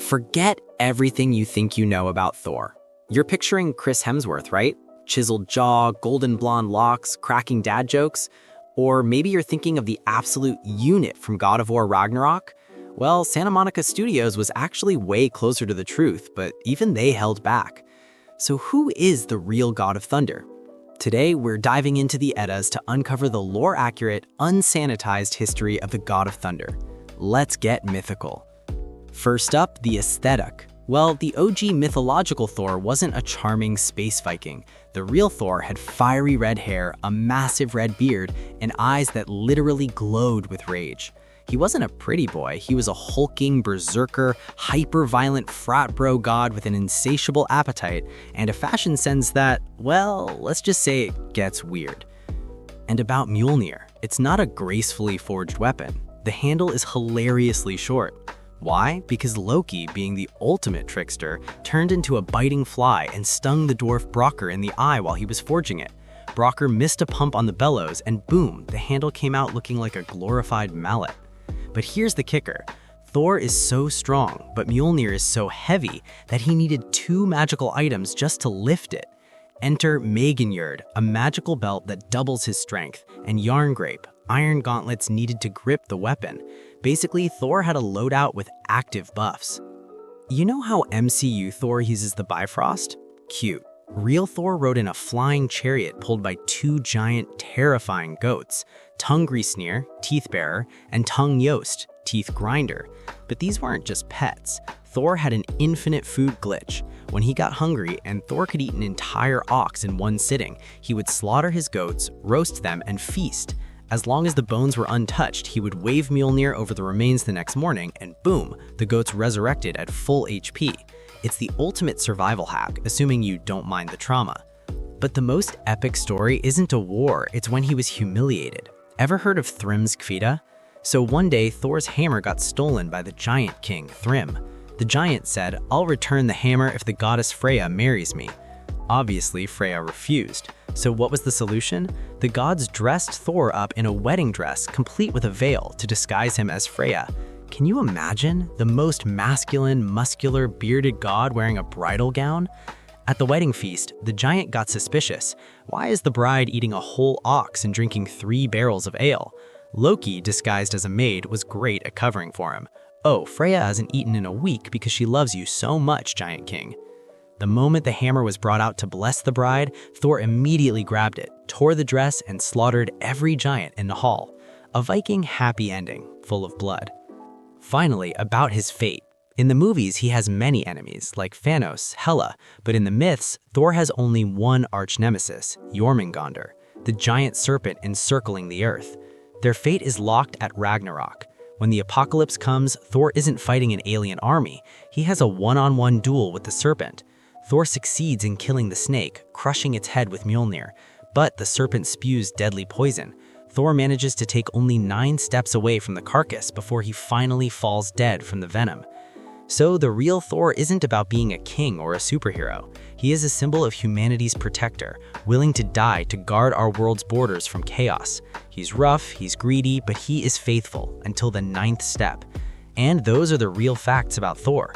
Forget everything you think you know about Thor. You're picturing Chris Hemsworth, right? Chiseled jaw, golden blonde locks, cracking dad jokes. Or maybe you're thinking of the absolute unit from God of War Ragnarok. Well, Santa Monica Studios was actually way closer to the truth, but even they held back. So who is the real God of Thunder? Today, we're diving into the Eddas to uncover the lore-accurate, unsanitized history of the God of Thunder. Let's get mythical. First up, the aesthetic. Well, the OG mythological Thor wasn't a charming space Viking. The real Thor had fiery red hair, a massive red beard, and eyes that literally glowed with rage. He wasn't a pretty boy, he was a hulking, berserker, hyper-violent frat bro god with an insatiable appetite and a fashion sense that, well, let's just say it gets weird. And about Mjolnir, it's not a gracefully forged weapon. The handle is hilariously short. Why? Because Loki, being the ultimate trickster, turned into a biting fly and stung the dwarf Brokkr in the eye while he was forging it. Brokkr missed a pump on the bellows and boom, the handle came out looking like a glorified mallet. But here's the kicker. Thor is so strong, but Mjolnir is so heavy that he needed 2 magical items just to lift it. Enter Mjolnir, a magical belt that doubles his strength, and Yarngrape, iron gauntlets needed to grip the weapon. Basically, Thor had a loadout with active buffs. You know how MCU Thor uses the Bifrost? Cute. Real Thor rode in a flying chariot pulled by 2 giant, terrifying goats, Tungrisnir, Teeth Bearer, and Tung Yost, Teeth Grinder. But these weren't just pets. Thor had an infinite food glitch. When he got hungry and Thor could eat an entire ox in one sitting, he would slaughter his goats, roast them, and feast. As long as the bones were untouched, he would wave Mjolnir over the remains the next morning, and boom, the goats resurrected at full HP. It's the ultimate survival hack, assuming you don't mind the trauma. But the most epic story isn't a war, it's when he was humiliated. Ever heard of Thrym's Kvida? So one day, Thor's hammer got stolen by the giant king, Thrym. The giant said, "I'll return the hammer if the goddess Freya marries me." Obviously, Freya refused. So what was the solution? The gods dressed Thor up in a wedding dress, complete with a veil, to disguise him as Freya. Can you imagine? The most masculine, muscular, bearded god wearing a bridal gown? At the wedding feast, the giant got suspicious. Why is the bride eating a whole ox and drinking 3 barrels of ale? Loki, disguised as a maid, was great at covering for him. "Oh, Freya hasn't eaten in a week because she loves you so much, Giant King." The moment the hammer was brought out to bless the bride, Thor immediately grabbed it, tore the dress, and slaughtered every giant in the hall. A Viking happy ending, full of blood. Finally, about his fate. In the movies, he has many enemies, like Thanos, Hela, but in the myths, Thor has only one arch-nemesis, Jormungandr, the giant serpent encircling the earth. Their fate is locked at Ragnarok. When the apocalypse comes, Thor isn't fighting an alien army. He has a one-on-one duel with the serpent. Thor succeeds in killing the snake, crushing its head with Mjolnir, but the serpent spews deadly poison. Thor manages to take only 9 steps away from the carcass before he finally falls dead from the venom. So the real Thor isn't about being a king or a superhero. He is a symbol of humanity's protector, willing to die to guard our world's borders from chaos. He's rough, he's greedy, but he is faithful until the 9th step. And those are the real facts about Thor.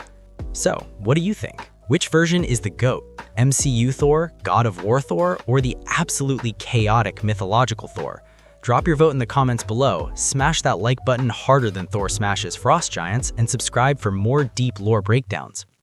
So, what do you think? Which version is the GOAT? MCU Thor, God of War Thor, or the absolutely chaotic mythological Thor? Drop your vote in the comments below, smash that like button harder than Thor smashes frost giants, and subscribe for more deep lore breakdowns.